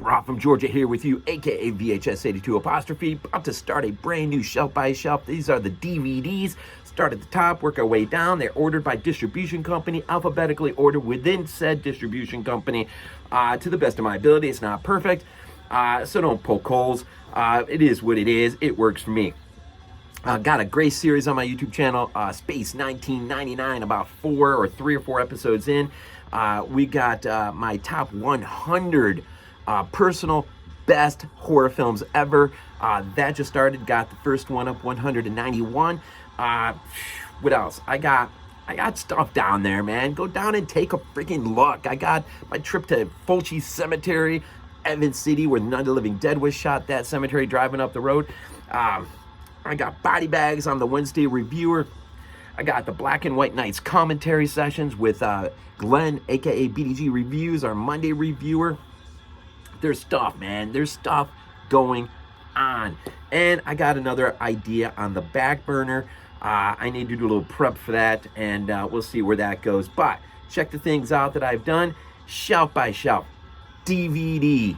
Rob from Georgia here with you, aka VHS82 apostrophe, about to start a brand new shelf by shelf. These are the DVDs. Start at the top, work our way down. They're ordered by distribution company, alphabetically ordered within said distribution company. To the best of my ability, it's not perfect, so don't poke holes. It is what it is. It works for me. Got a great series on my YouTube channel, Space 1999, about 3 or 4 episodes in. We got my top 100 personal best horror films ever. That just started, got the first one up, 191. What else? I got stuff down there, man. Go down and take a freaking look. I got my trip to Fulci Cemetery, Evans City, where Night of the Living Dead was shot, that cemetery, driving up the road. I got BodyBags. I'm the Wednesday reviewer. I got the Black and White Nights commentary sessions with Glenn, aka BDG Reviews, our Monday reviewer. There's stuff, man. There's stuff going on. And I got another idea on the back burner. I need to do a little prep for that, and we'll see where that goes. But check the things out that I've done, shelf by shelf, DVD.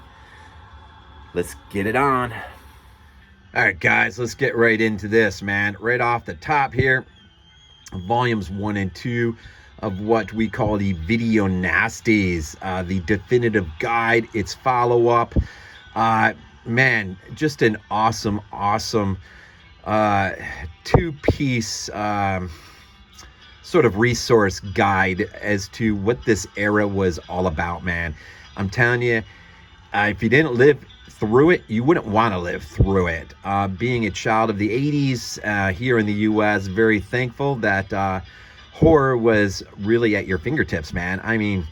Let's get it on. All right, guys, let's get right into this, man. Right off the top here, volumes 1 and 2 of what we call the Video Nasties, the definitive guide, its follow-up. Man, just an awesome two-piece sort of resource guide as to what this era was all about, man. I'm telling you, if you didn't live through it, you wouldn't want to live through it. Being a child of the 80s here in the US, very thankful that horror was really at your fingertips, man. I mean,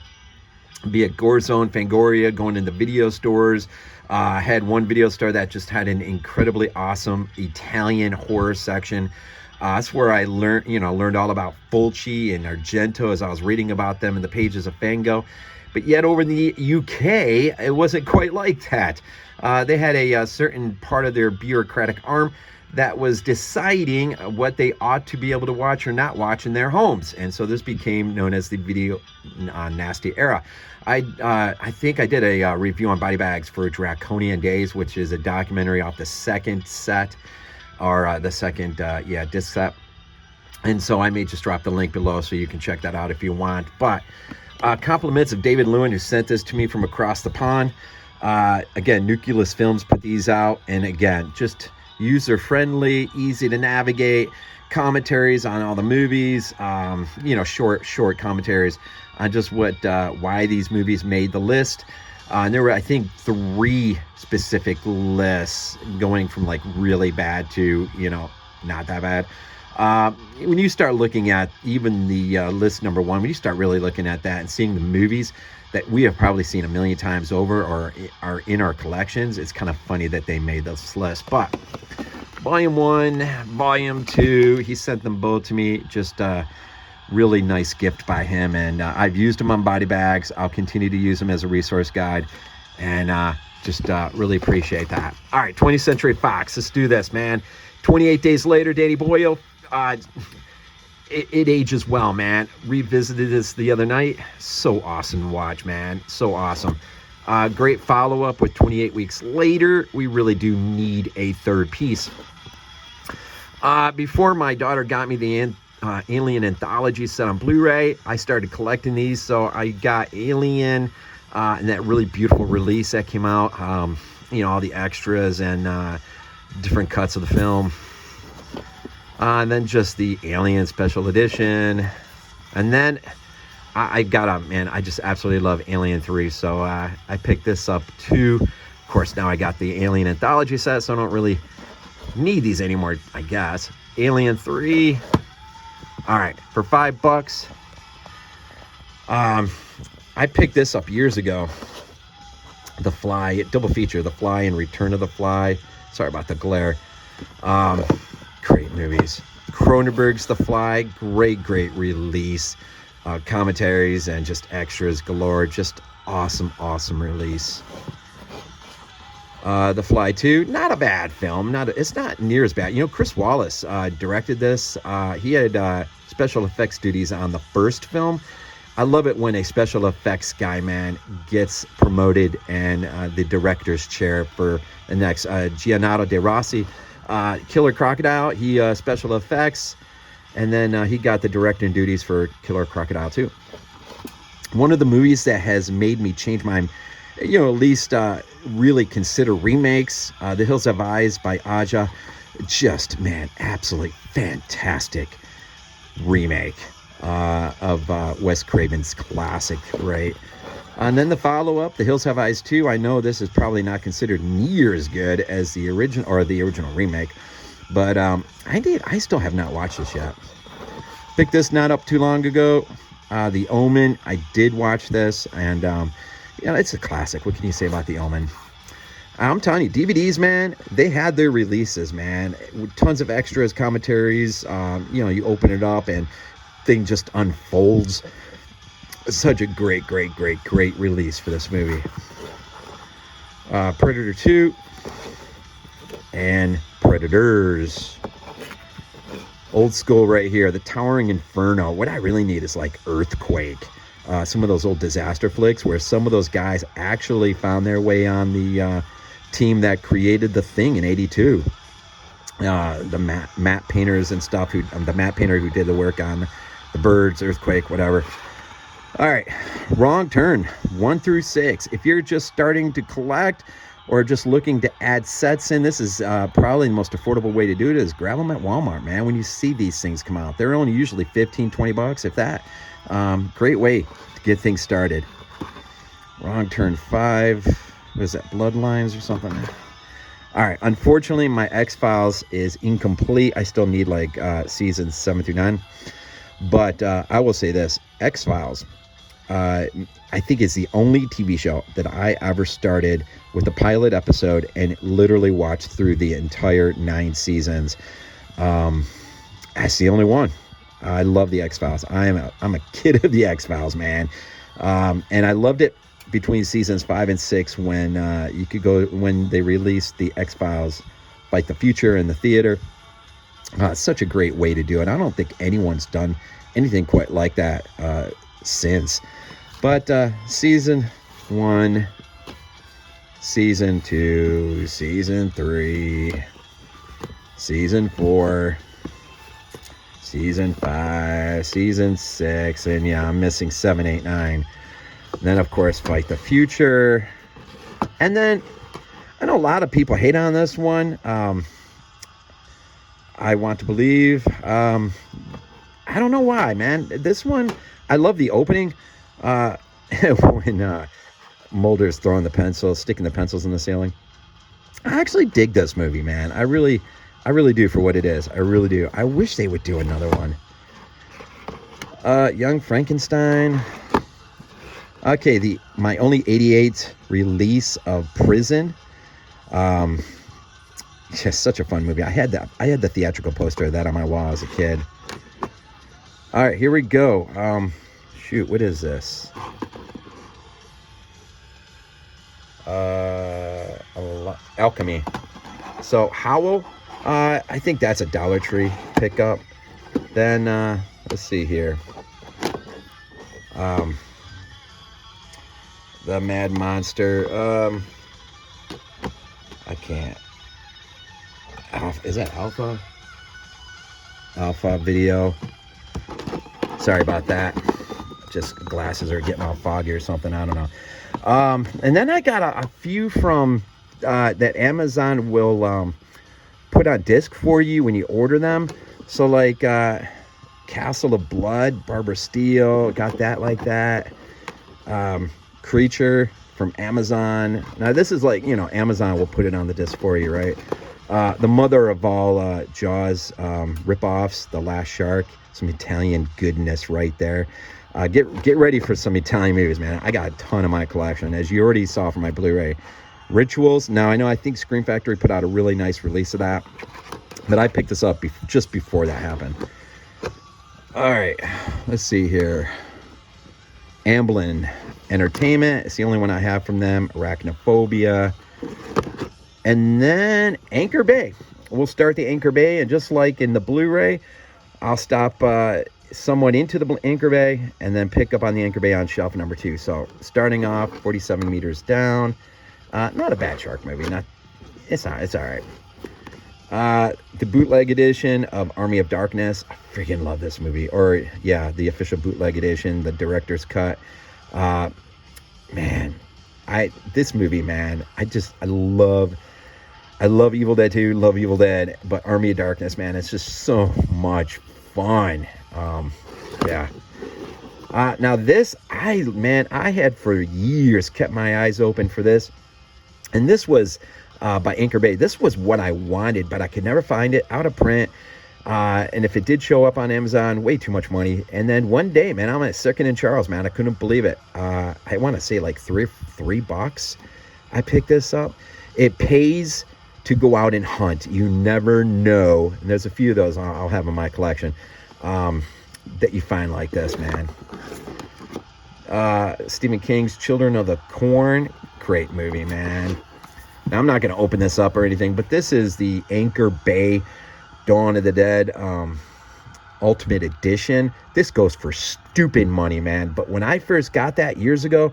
be it Gore Zone, Fangoria, going into video stores. Had one video store that just had an incredibly awesome Italian horror section. That's where I learned all about Fulci and Argento as I was reading about them in the pages of Fango. But yet over in the UK, it wasn't quite like that. They had a certain part of their bureaucratic arm that was deciding what they ought to be able to watch or not watch in their homes. And so this became known as the Video Nasty era. I think I did a review on BodyBags for Draconian Days, which is a documentary off the second set, or the second disc set. And so I may just drop the link below so you can check that out if you want. But compliments of David Lewin, who sent this to me from across the pond. Again, Nucleus Films put these out, and again, just user-friendly, easy to navigate, commentaries on all the movies, short commentaries on just why these movies made the list. And there were, I think, 3 specific lists, going from like really bad to, not that bad. When you start looking at even the list number 1, when you start really looking at that and seeing the movies that we have probably seen a million times over or are in our collections, it's kind of funny that they made this list. But volume 1, volume 2, he sent them both to me. Just a really nice gift by him, and I've used them on BodyBags. I'll continue to use them as a resource guide, and just really appreciate that. All right, 20th Century Fox, let's do this, man. 28 Days Later, Danny Boyle. It ages well, man. Revisited this the other night. So awesome to watch, man. So awesome. Great follow-up with 28 Weeks Later. We really do need a third piece. Before my daughter got me the Alien Anthology set on Blu-ray, I started collecting these. So I got Alien and that really beautiful release that came out. All the extras and different cuts of the film. And then just the Alien Special Edition. And then I just absolutely love Alien 3. So I picked this up too. Of course, now I got the Alien Anthology set, so I don't really need these anymore, I guess. Alien 3. All right, for $5. I picked this up years ago. The Fly, double feature, The Fly and Return of the Fly. Sorry about the glare. Great movies. Cronenberg's The Fly, great release. Commentaries and just extras galore. Just awesome release. The Fly 2, not a bad film. It's not near as bad. Chris Wallace directed this. He had special effects duties on the first film. I love it when a special effects guy, man, gets promoted and the director's chair for the next. Giannato De Rossi, Killer Crocodile, he special effects, and then he got the directing duties for Killer Crocodile too. One of the movies that has made me change my, at least really consider remakes, The Hills Have Eyes by Aja. Just, man, absolutely fantastic remake of Wes Craven's classic, right? And then the follow-up, The Hills Have Eyes 2. I know this is probably not considered near as good as the original or the original remake, but I still have not watched this yet. Picked this not up too long ago. The Omen. I did watch this, and it's a classic. What can you say about The Omen? I'm telling you, DVDs, man, they had their releases, man. With tons of extras, commentaries. You open it up and thing just unfolds. Such a great release for this movie. Predator 2 and Predators. Old school right here. The Towering Inferno. What I really need is like Earthquake. Some of those old disaster flicks where some of those guys actually found their way on the team that created The Thing in '82. The matte painters and stuff. The matte painter who did the work on The Birds, Earthquake, whatever. All right, Wrong Turn 1 through 6. If you're just starting to collect or just looking to add sets in, this is probably the most affordable way to do it is grab them at Walmart, man. When you see these things come out, they're only usually $15-20, if that. Great way to get things started. Wrong Turn 5. What is that, Bloodlines or something? All right, unfortunately, my X-Files is incomplete. I still need like seasons 7 through 9. But I will say this, X-Files, I think is the only TV show that I ever started with a pilot episode and literally watched through the entire 9 seasons. That's the only one. I love the X-Files. I'm a kid of the X-Files, man. And I loved it between seasons 5 and 6 when you could go, when they released the X-Files Fight the Future in the theater. Such a great way to do it. I don't think anyone's done anything quite like that since. But season 1, season 2, season 3, season 4, season 5, season 6, and yeah, I'm missing 7, 8, 9. And then, of course, Fight the Future. And then, I know a lot of people hate on this one. I Want to Believe. I don't know why, man. This one, I love the opening. When Mulder's throwing the pencils, sticking the pencils in the ceiling. I actually dig this movie, man. I really do for what it is. I really do. I wish they would do another one. Young Frankenstein. Okay, my only 88 release of Prison. Just such a fun movie. I had the theatrical poster of that on my wall as a kid. All right, here we go. Shoot, what is this? Alchemy. So Howl, I think that's a Dollar Tree pickup. Then let's see here. The Mad Monster. I can't. Is that Alpha? Alpha Video. Sorry about that. Just glasses are getting all foggy or something. I don't know. And then I got a few from that Amazon will put on disc for you when you order them. So like Castle of Blood, Barbara Steele, got that like that. Creature from Amazon. Now this is like, Amazon will put it on the disc for you, right? The mother of all Jaws ripoffs, The Last Shark. Some Italian goodness right there. Get ready for some Italian movies, man. I got a ton in my collection, as you already saw from my Blu-ray. Rituals. Now, I think Scream Factory put out a really nice release of that, but I picked this up just before that happened. All right, let's see here. Amblin Entertainment. It's the only one I have from them. Arachnophobia. And then Anchor Bay. We'll start the Anchor Bay, and just like in the Blu-ray, I'll stop somewhat into the Anchor Bay, and then pick up on the Anchor Bay on shelf number 2. So starting off 47 meters down. Not a bad shark movie. It's all right. The bootleg edition of Army of Darkness. I freaking love this movie. Or yeah, the official bootleg edition, the director's cut. Man, this movie, man, I love Evil Dead 2, love Evil Dead, but Army of Darkness, man, it's just so much fun. Yeah. Now this, I had for years kept my eyes open for this, and this was by Anchor Bay. This was what I wanted, but I could never find it, out of print. And if it did show up on Amazon, way too much money. And then one day, man, I'm at Second and Charles, man, I couldn't believe it. I want to say like $3 I picked this up. It pays to go out and hunt. You never know. And there's a few of those I'll have in my collection that you find like this, man. Stephen King's Children of the Corn. Great movie, man. Now, I'm not going to open this up or anything, but this is the Anchor Bay Dawn of the Dead Ultimate Edition. This goes for stupid money, man. But when I first got that years ago,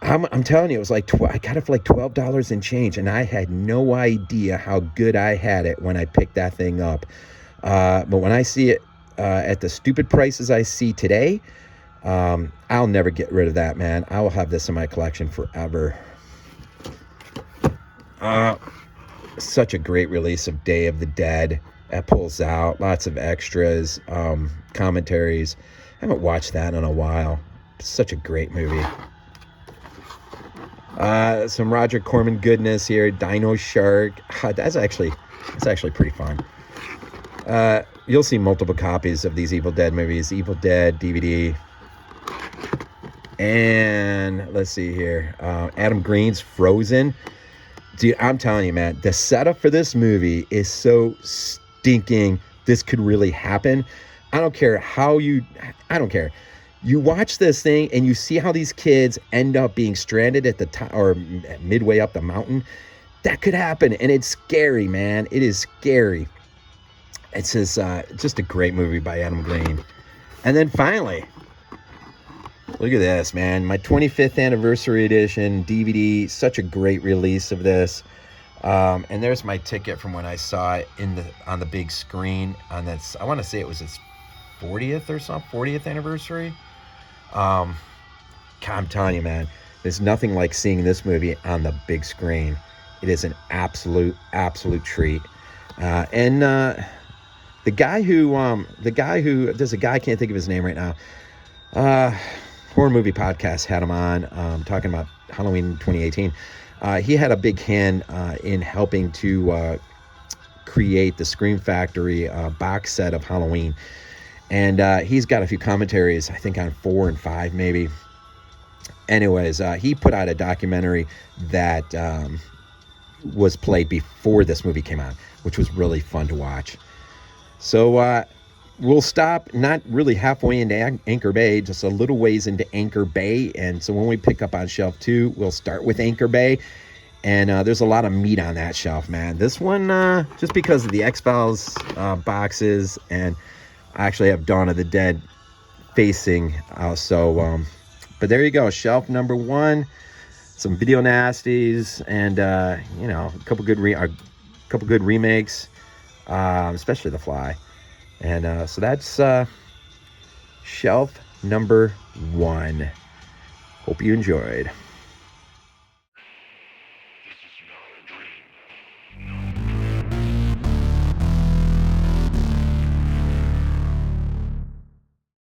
I'm telling you, it was like I got it for like $12 and change, and I had no idea how good I had it when I picked that thing up. But when I see it at the stupid prices I see today, I'll never get rid of that, man. I will have this in my collection forever. Such a great release of Day of the Dead. That pulls out lots of extras, commentaries. I haven't watched that in a while. Such a great movie. Some Roger Corman goodness here. Dino Shark. That's actually pretty fun. You'll see multiple copies of these Evil Dead movies. Evil Dead DVD. And let's see here. Adam Green's Frozen. Dude, I'm telling you, man, the setup for this movie is so stinking. This could really happen. I don't care. You watch this thing and you see how these kids end up being stranded at the top or midway up the mountain. That could happen, and it's scary, man. It is scary. It's just a great movie by Adam Green. And then finally, look at this, man. My 25th anniversary edition DVD. Such a great release of this. And there's my ticket from when I saw it on the big screen. On this, I want to say it was its 40th anniversary. I'm telling you, man, there's nothing like seeing this movie on the big screen. It is an absolute treat. And the guy who there's a guy, I can't think of his name right now. Horror Movie Podcast had him on, talking about Halloween 2018. He had a big hand in helping to create the Scream Factory box set of Halloween. And he's got a few commentaries, I think on 4 and 5 maybe. Anyways, he put out a documentary that was played before this movie came out, which was really fun to watch. So we'll stop not really halfway into Anchor Bay, just a little ways into Anchor Bay. And so when we pick up on shelf 2, we'll start with Anchor Bay. And there's a lot of meat on that shelf, man. This one, just because of the X-Files boxes, and I actually have Dawn of the Dead facing. But there you go, shelf number 1. Some video nasties, and a couple good remakes, especially The Fly. And so that's shelf number 1. Hope you enjoyed.